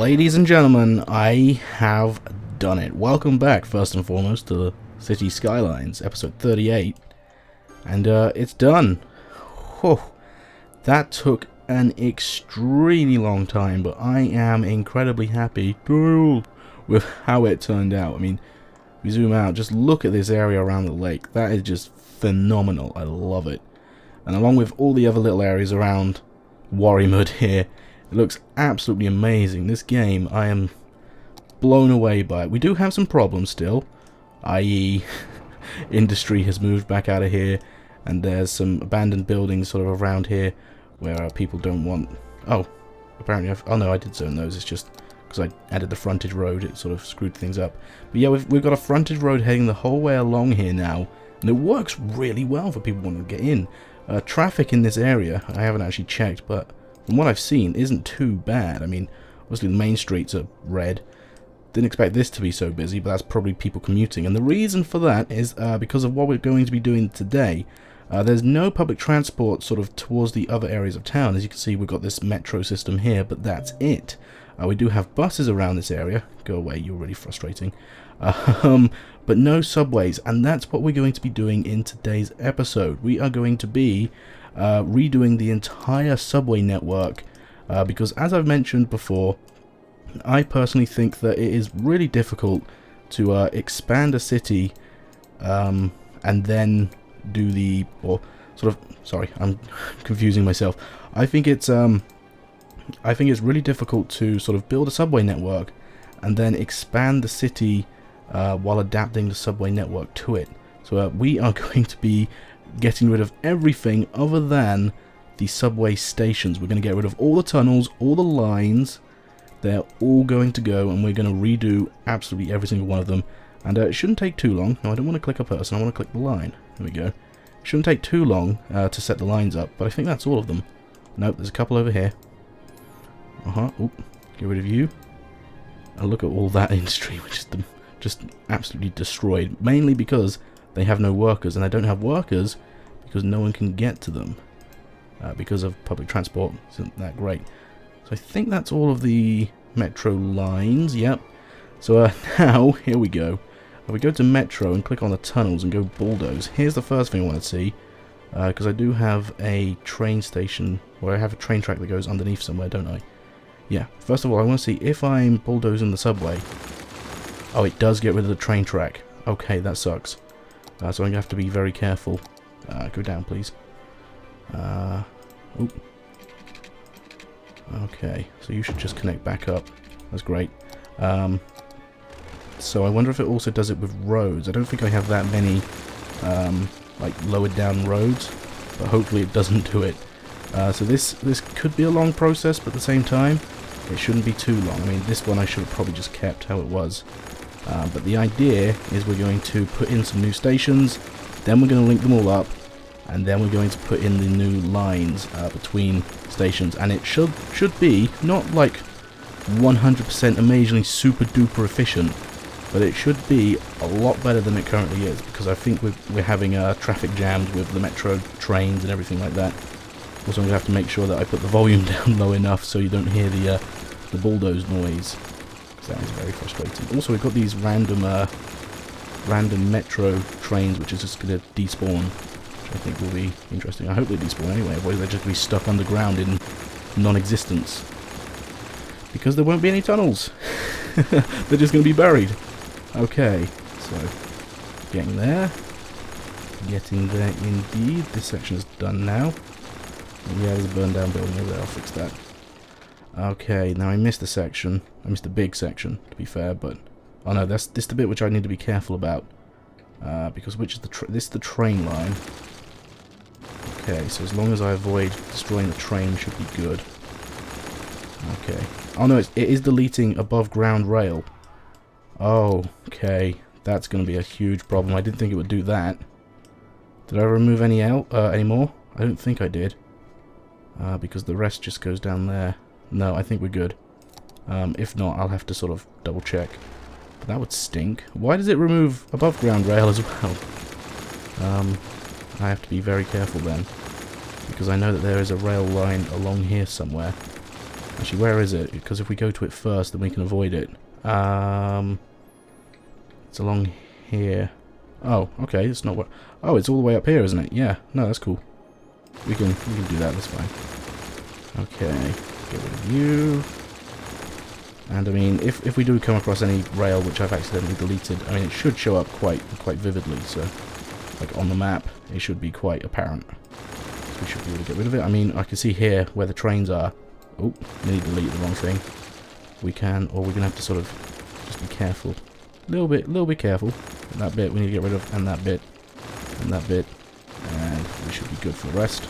Ladies and gentlemen, I have done it. Welcome back, first and foremost, to the City Skylines, episode 38. And it's done. Whew. That took an extremely long time, but I am incredibly happy with how it turned out. I mean, we zoom out, just look at this area around the lake. That is just phenomenal. I love it. And along with all the other little areas around Worimood here, it looks absolutely amazing. This game, I am blown away by it. We do have some problems still, i.e. industry has moved back out of here, and there's some abandoned buildings sort of around here where people don't want... Oh, apparently oh no, I did zone those. It's just because I added the frontage road, it sort of screwed things up. But yeah, we've got a frontage road heading the whole way along here now, and it works really well for people wanting to get in. Traffic in this area, I haven't actually checked, but from what I've seen, isn't too bad. I mean, obviously the main streets are red. Didn't expect this to be so busy, but that's probably people commuting. And the reason for that is because of what we're going to be doing today. There's no public transport sort of towards the other areas of town. As you can see, we've got this metro system here, but that's it. We do have buses around this area. Go away, you're really frustrating. But no subways, and that's what we're going to be doing in today's episode. We are going to be redoing the entire subway network because, as I've mentioned before, I personally think that it is really difficult to expand a city and then do the, or sort of, sorry, I'm confusing myself. I think it's really difficult to sort of build a subway network and then expand the city while adapting the subway network to it. So we are going to be getting rid of everything other than the subway stations. We're going to get rid of all the tunnels, all the lines. They're all going to go, and we're going to redo absolutely every single one of them. And it shouldn't take too long. No, I don't want to click a person, I want to click the line. There we go. It shouldn't take too long to set the lines up, but I think that's all of them. Nope, there's a couple over here. Oop, get rid of you. And look at all that industry, which is just absolutely destroyed. Mainly because they have no workers, and they don't have workers because no one can get to them. Because of public transport isn't that great. So I think that's all of the metro lines, yep. So now, here we go. We go to metro and click on the tunnels and go bulldoze. Here's the first thing I want to see, because I do have a train station, or I have a train track that goes underneath somewhere, don't I? Yeah, first of all I want to see if I'm bulldozing the subway. Oh, it does get rid of the train track. Okay, that sucks. So I'm going to have to be very careful. Go down, please. Oop. Okay, so you should just connect back up. That's great. So I wonder if it also does it with roads. I don't think I have that many like lowered down roads, but hopefully it doesn't do it. So this could be a long process, but at the same time, it shouldn't be too long. I mean, this one I should have probably just kept how it was. But the idea is we're going to put in some new stations, then we're going to link them all up, and then we're going to put in the new lines between stations. And it should be not like 100% amazingly super duper efficient, but it should be a lot better than it currently is, because I think we're having traffic jams with the metro trains and everything like that. Also, I'm going to have to make sure that I put the volume down low enough so you don't hear the bulldoze noise. So that is very frustrating. Also, we've got these random metro trains which is just going to despawn, which I think will be interesting. I hope they despawn anyway, otherwise they'll just be stuck underground in non-existence. Because there won't be any tunnels. They're just going to be buried. Okay, so getting there. Getting there indeed. This section is done now. Yeah, there's a burned down building over there, I'll fix that. Okay, now I missed a section. I missed a big section, to be fair, but... Oh no, this is the bit which I need to be careful about. Because this is the train line. Okay, so as long as I avoid destroying the train, should be good. Okay. Oh no, it is deleting above ground rail. Oh, okay. That's going to be a huge problem. I didn't think it would do that. Did I remove any more? I don't think I did. Because the rest just goes down there. No, I think we're good. If not, I'll have to sort of double check. But that would stink. Why does it remove above ground rail as well? I have to be very careful then, because I know that there is a rail line along here somewhere. Actually, where is it? Because if we go to it first, then we can avoid it. It's along here. Oh, okay, it's not what... Oh, it's all the way up here, isn't it? Yeah, no, that's cool. We can do that, that's fine. Okay, get rid of you. And I mean, if we do come across any rail which I've accidentally deleted, I mean, it should show up quite vividly, so... Like, on the map, it should be quite apparent. So we should be able to get rid of it. I mean, I can see here where the trains are. Oh, nearly deleted the wrong thing. We can, or we're going to have to sort of just be careful. A little bit careful. That bit we need to get rid of, and that bit, and that bit. And we should be good for the rest.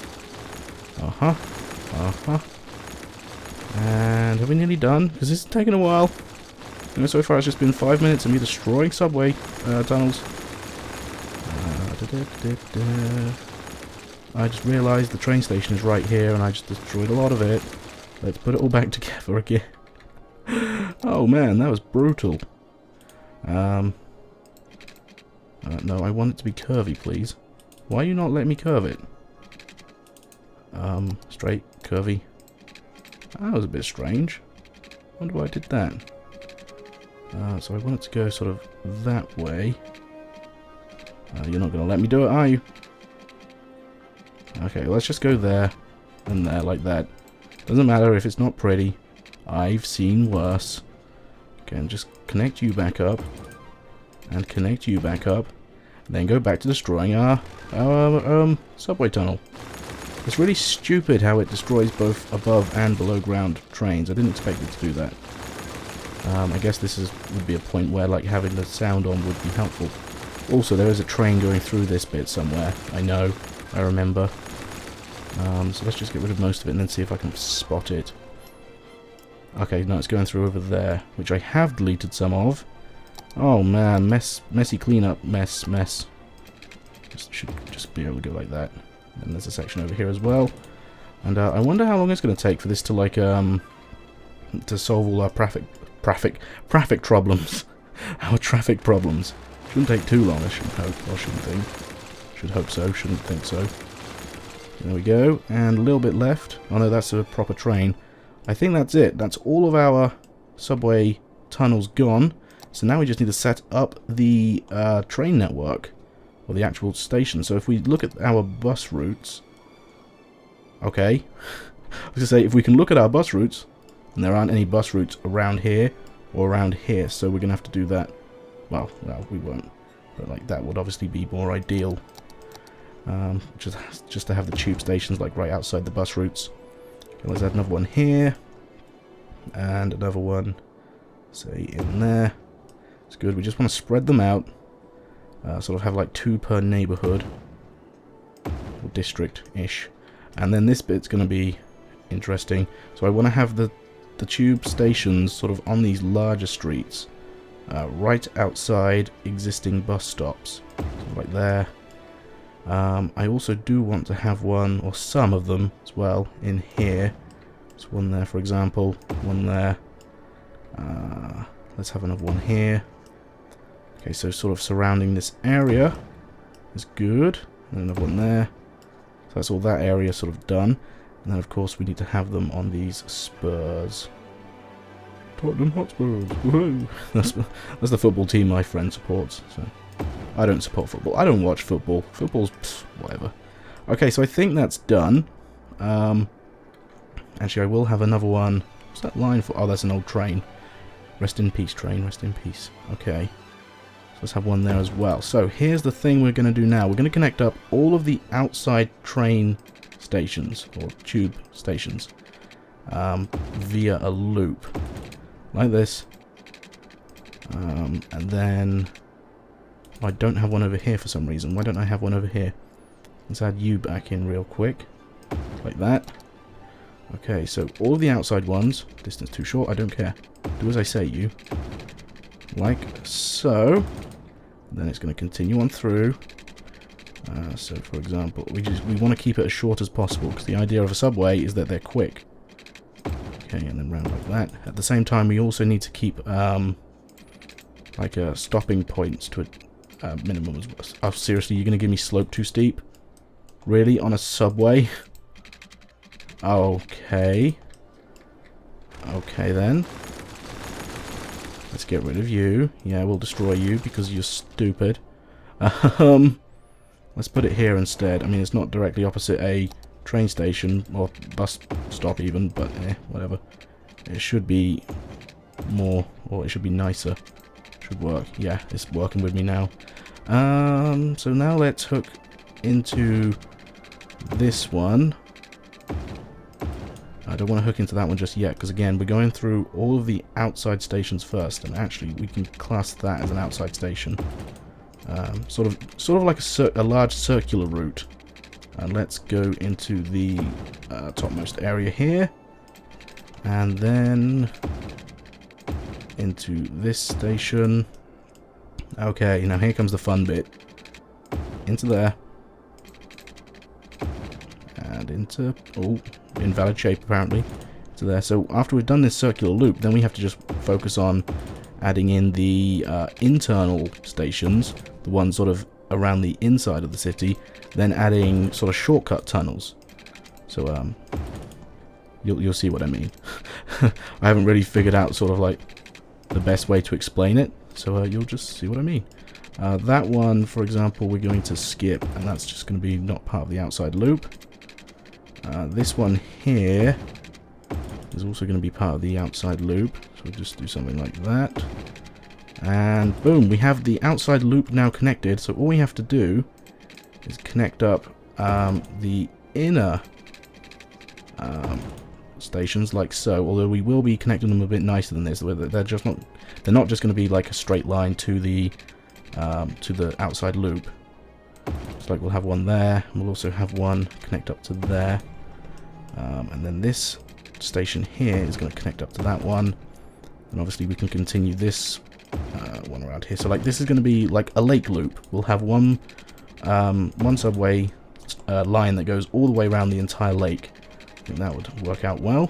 And are we nearly done? Because this is taking a while. You know, so far it's just been 5 minutes of me destroying subway tunnels. I just realised the train station is right here and I just destroyed a lot of it. Let's put it all back together again. Oh man, that was brutal. No, I want it to be curvy, please. Why are you not letting me curve it? Straight, curvy. That was a bit strange. Wonder why I did that. So I want it to go sort of that way. You're not going to let me do it, are you? Okay, let's just go there and there like that. Doesn't matter if it's not pretty. I've seen worse. Okay, and just connect you back up. And connect you back up. And then go back to destroying our subway tunnel. It's really stupid how it destroys both above and below ground trains. I didn't expect it to do that. I guess this would be a point where like having the sound on would be helpful. Also, there is a train going through this bit somewhere. I know. I remember. So let's just get rid of most of it and then see if I can spot it. Okay, no, it's going through over there, which I have deleted some of. Oh man, messy cleanup, mess. Should just be able to go like that. And there's a section over here as well. And I wonder how long it's going to take for this to like to solve all our traffic problems. Our traffic problems. Shouldn't take too long, I shouldn't hope, or shouldn't think. Should hope so, shouldn't think so. There we go, and a little bit left. Oh no, that's a proper train. I think that's it. That's all of our subway tunnels gone. So now we just need to set up the train network, or the actual station. So if we look at our bus routes... Okay. I was going to say, if we can look at our bus routes, and there aren't any bus routes around here, or around here, so we're going to have to do that. Well, no, we won't. But like that would obviously be more ideal. Just to have the tube stations like right outside the bus routes. Okay, let's add another one here. And another one, say, in there. It's good. We just want to spread them out. Sort of have like 2 per neighborhood. Or district-ish. And then this bit's going to be interesting. So I want to have the tube stations sort of on these larger streets. Right outside existing bus stops. So right there. I also do want to have one, or some of them as well, in here. There's one there, for example. One there. Let's have another one here. Okay, so sort of surrounding this area is good. And another one there. So that's all that area sort of done. And then, of course, we need to have them on these spurs. Tottenham Hotspurs. Woohoo! That's the football team my friend supports. So I don't support football. I don't watch football. Football's whatever. Okay, so I think that's done. Actually, I will have another one. What's that line for? Oh, that's an old train. Rest in peace, train. Rest in peace. Okay. So let's have one there as well. So here's the thing we're going to do now. We're going to connect up all of the outside train stations, or tube stations, via a loop. Like this. And then... I don't have one over here for some reason. Why don't I have one over here? Let's add you back in real quick. Like that. Okay, so all the outside ones. Distance too short, I don't care. Do as I say, you. Like so. Then it's going to continue on through. So, for example, we want to keep it as short as possible, because the idea of a subway is that they're quick. Okay, and then round like that. At the same time, we also need to keep like stopping points to a minimum as well. Oh, seriously, you're going to give me slope too steep? Really? On a subway? Okay. Okay then. Let's get rid of you. Yeah, we'll destroy you because you're stupid. Let's put it here instead. I mean, it's not directly opposite a train station or bus stop even, but whatever. It should be more, or it should be nicer. Should work. Yeah, it's working with me now. So now let's hook into this one. I don't want to hook into that one just yet, because again, we're going through all of the outside stations first, and actually we can class that as an outside station. Sort of like a large circular route. And let's go into the topmost area here, and then into this station. Okay, now here comes the fun bit. Into there. And into... oh, invalid shape apparently. To there. So after we've done this circular loop, then we have to just focus on adding in the internal stations, the ones sort of around the inside of the city, then adding sort of shortcut tunnels. So you'll see what I mean. I haven't really figured out sort of like the best way to explain it, so you'll just see what I mean. That one, for example, we're going to skip, and that's just going to be not part of the outside loop. This one here is also going to be part of the outside loop, so we'll just do something like that. And boom, we have the outside loop now connected, so all we have to do is connect up the inner stations like so, although we will be connecting them a bit nicer than this. They're not just going to be like a straight line to the outside loop. It's like we'll have one there, and we'll also have one connect up to there, and then this station here is going to connect up to that one, and obviously we can continue this one around here. So like this is going to be like a lake loop. We'll have one subway line that goes all the way around the entire lake. I think that would work out well.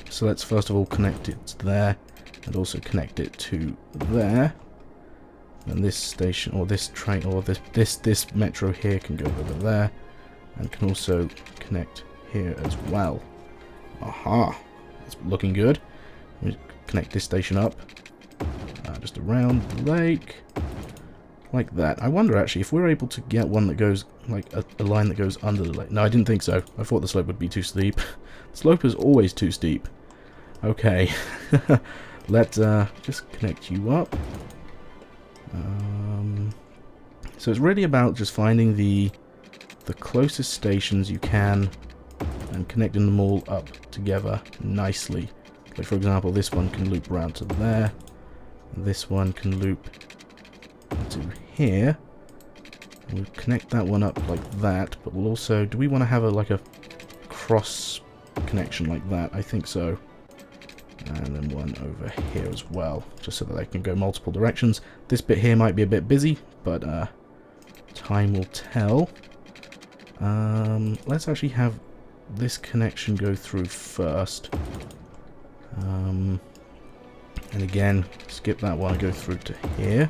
So let's first of all connect it to there, and also connect it to there. And this station, or this train, or this metro here can go over there, and can also connect here as well. Aha! It's looking good. We connect this station up, just around the lake, like that. I wonder actually if we're able to get one that goes like a line that goes under the lake. No, I didn't think so. I thought the slope would be too steep. The slope is always too steep. Okay, let's just connect you up. So it's really about just finding the closest stations you can and connecting them all up together nicely. Like for example, this one can loop around to there, this one can loop into here, and we'll connect that one up like that, but we'll also, do we want to have like a cross connection like that? I think so. And then one over here as well, just so that they can go multiple directions. This bit here might be a bit busy, but time will tell. Let's actually have this connection go through first. And again, skip that one and go through to here.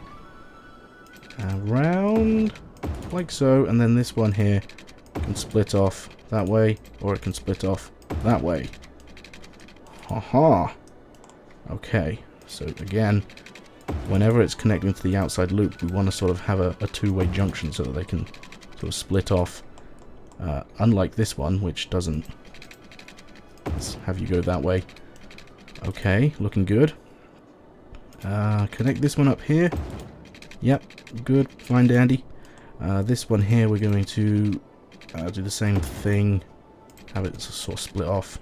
Around, like so, and then this one here can split off that way, or it can split off that way. Haha! Okay, so again, whenever it's connecting to the outside loop, we want to sort of have a two-way junction so that they can sort of split off. Unlike this one, which doesn't. Let's have you go that way. Okay, looking good. Connect this one up here. Yep, good, fine dandy. This one here, we're going to do the same thing. Have it sort of split off.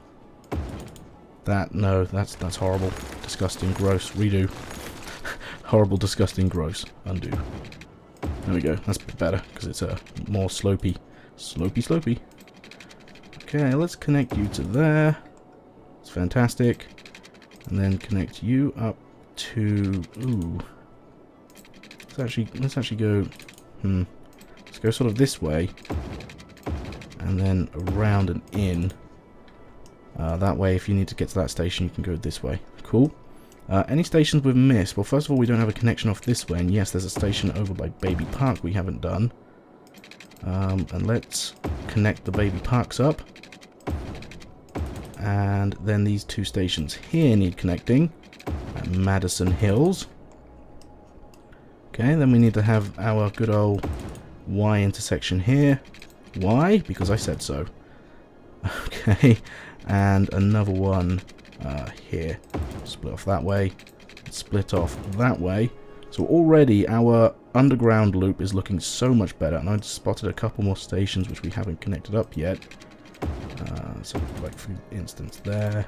No, that's horrible. Disgusting, gross. Redo. Horrible, disgusting, gross. Undo. There we go. That's a bit better, because it's more slopey. Slopey. Okay, let's connect you to there. It's fantastic. And then connect you up to... ooh. Let's actually go... Let's go sort of this way. And then around and in. That way, if you need to get to that station, you can go this way. Cool. Any stations we've missed? Well, first of all, we don't have a connection off this way. And yes, there's a station over by Baby Park we haven't done. And let's connect the Baby Parks up. And then these two stations here need connecting at Madison Hills. Okay, then we need to have our good old Y intersection here. Why? Because I said so. Okay, and another one here. Split off that way, split off that way. So already our underground loop is looking so much better, and I've spotted a couple more stations which we haven't connected up yet. So like for instance there.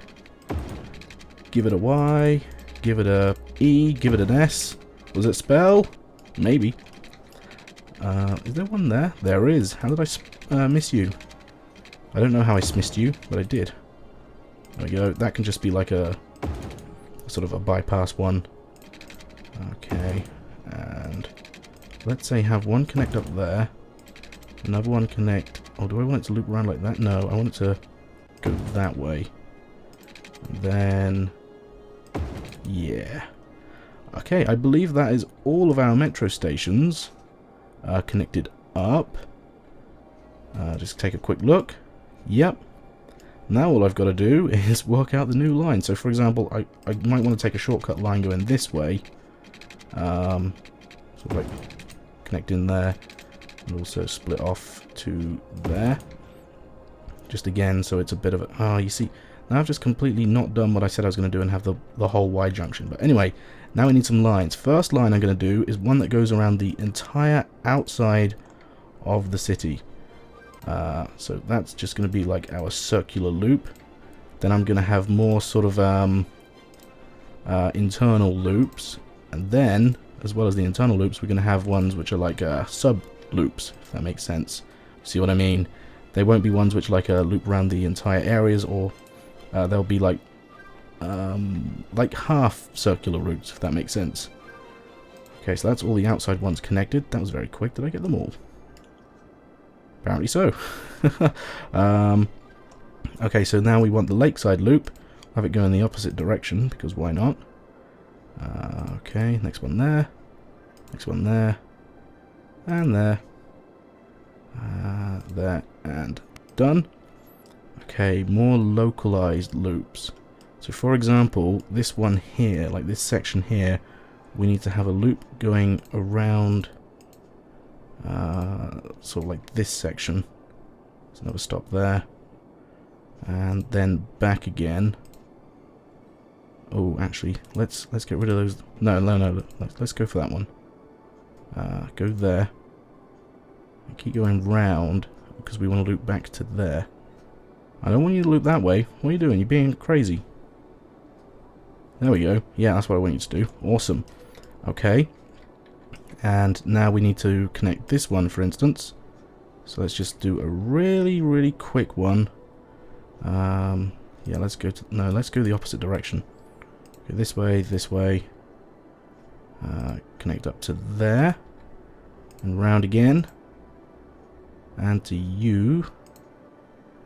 Give it a Y, give it a E, give it an S. Was it spell? Maybe. Is there one there? There is. How did I miss you? I don't know how I missed you, but I did. There we go. That can just be like a sort of a bypass one. Okay. And let's say have one connect up there. Another one connect. Oh, do I want it to loop around like that? No, I want it to go that way. And then... yeah. Okay, I believe that is all of our metro stations connected up. Just take a quick look. Yep. Now all I've got to do is work out the new line. So for example, I might want to take a shortcut line going this way. Sort of like connect in there. And also split off to there. Just again, so it's a bit of a... oh, you see, now I've just completely not done what I said I was going to do and have the whole Y junction. But anyway, now we need some lines. First line I'm going to do is one that goes around the entire outside of the city. So that's just going to be like our circular loop. Then I'm going to have more sort of internal loops. And then, as well as the internal loops, we're going to have ones which are like sub loops, if that makes sense. See what I mean? They won't be ones which like loop around the entire areas, or they'll be like half circular routes, if that makes sense. Okay, so that's all the outside ones connected. That was very quick. Did I get them all? Apparently so. Okay, so now we want the lakeside loop. Have it go in the opposite direction, because why not? Okay, next one there. Next one there. And there. There. And done. Okay, more localized loops. So for example, this one here, like this section here, we need to have a loop going around sort of like this section. There's another stop there. And then back again. Oh, actually, let's get rid of those. No, let's go for that one. Go there. And keep going round, because we want to loop back to there. I don't want you to loop that way. What are you doing? You're being crazy. There we go. Yeah, that's what I want you to do. Awesome. Okay. And now we need to connect this one, for instance. So let's just do a really, really quick one. Yeah, let's go to... no, let's go the opposite direction. Go this way, this way. Connect up to there. And round again. And to you.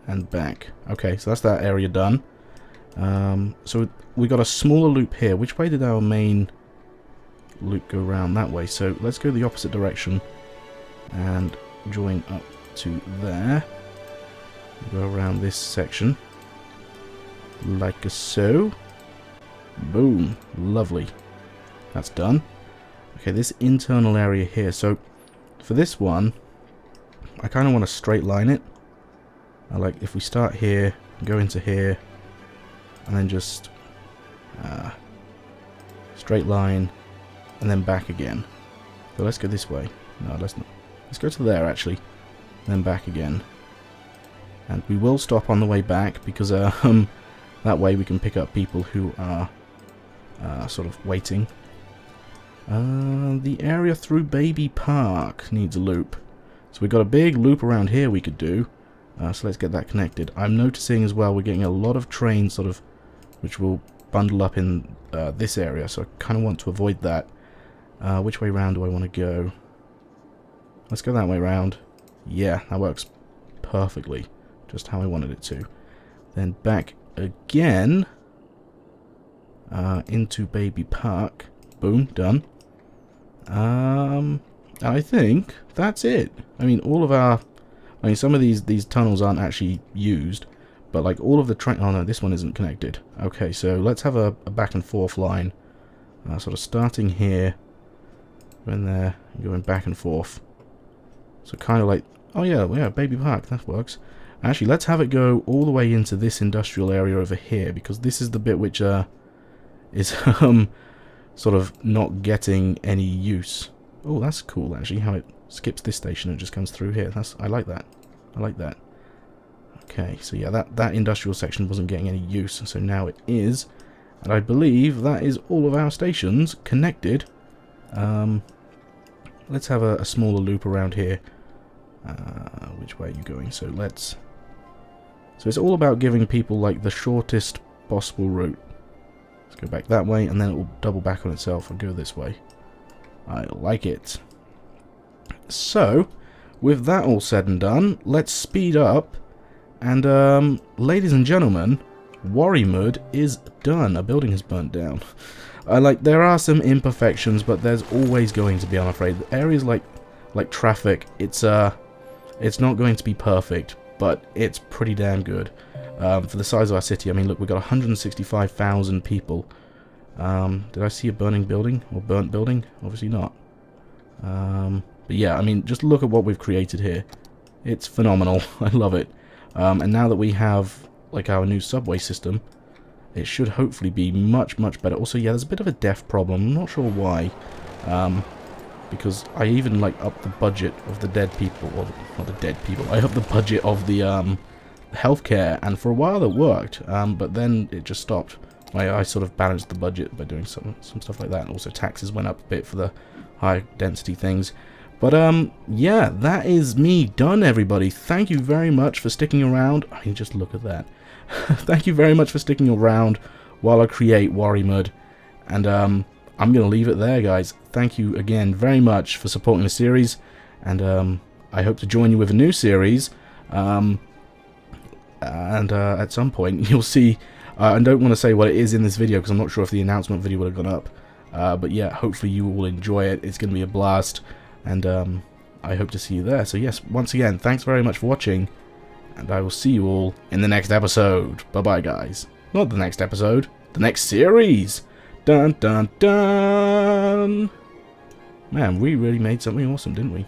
And back. Okay, so that's that area done. So we got a smaller loop here. Which way did our main loop go around? That way. So let's go the opposite direction and join up to there. Go around this section like so. Boom. Lovely. That's done. Okay, this internal area here. So for this one, I kind of want to straight line it. Like if we start here, go into here, and then just straight line, and then back again. So let's go this way. No, let's not. Let's go to there actually, and then back again. And we will stop on the way back because that way we can pick up people who are sort of waiting. The area through Baby Park needs a loop. So we've got a big loop around here we could do. So let's get that connected. I'm noticing as well we're getting a lot of trains sort of which will bundle up in this area. So I kind of want to avoid that. Which way round do I want to go? Let's go that way round. Yeah, that works perfectly. Just how I wanted it to. Then back again into Baby Park. Boom, done. I think that's it. I mean, all of our... I mean, some of these tunnels aren't actually used, But like all of the train... Oh no, this one isn't connected. Okay, so let's have a back and forth line. Sort of starting here, going there, and going back and forth. So kind of like... Oh yeah, Baby Park, that works. Actually, let's have it go all the way into this industrial area over here, because this is the bit which is sort of not getting any use. Oh, that's cool actually, how it skips this station and just comes through here. I like that. I like that. Okay, so yeah, that industrial section wasn't getting any use, so now it is. And I believe that is all of our stations connected. Let's have a smaller loop around here. Which way are you going? So it's all about giving people like the shortest possible route. Let's go back that way, and then it will double back on itself and go this way. I like it. So, with that all said and done, let's speed up. And ladies and gentlemen, Worimood is done. A building has burnt down. There are some imperfections, but there's always going to be, I'm afraid. Areas like traffic, it's not going to be perfect, but it's pretty damn good. For the size of our city, I mean, look, we've got 165,000 people. Did I see a burning building? Or burnt building? Obviously not. But yeah, I mean, just look at what we've created here. It's phenomenal. I love it. And now that we have like our new subway system, it should hopefully be much better. Also, yeah, there's a bit of a def problem. I'm not sure why. Because I even like upped the budget of the dead people, or not the dead people. I upped the budget of the healthcare, and for a while it worked. But then it just stopped. I sort of balanced the budget by doing some stuff like that. And also taxes went up a bit for the high density things. But yeah, that is me done, everybody. Thank you very much for sticking around. I mean, just look at that. Thank you very much for sticking around while I create Worimood. And I'm going to leave it there, guys. Thank you again very much for supporting the series. And I hope to join you with a new series. And at some point, you'll see... I don't want to say what it is in this video, because I'm not sure if the announcement video would have gone up. But yeah, hopefully you will enjoy it. It's going to be a blast. And I hope to see you there. So yes, once again, thanks very much for watching. And I will see you all in the next episode. Bye-bye, guys. Not the next episode. The next series. Dun, dun, dun. Man, we really made something awesome, didn't we?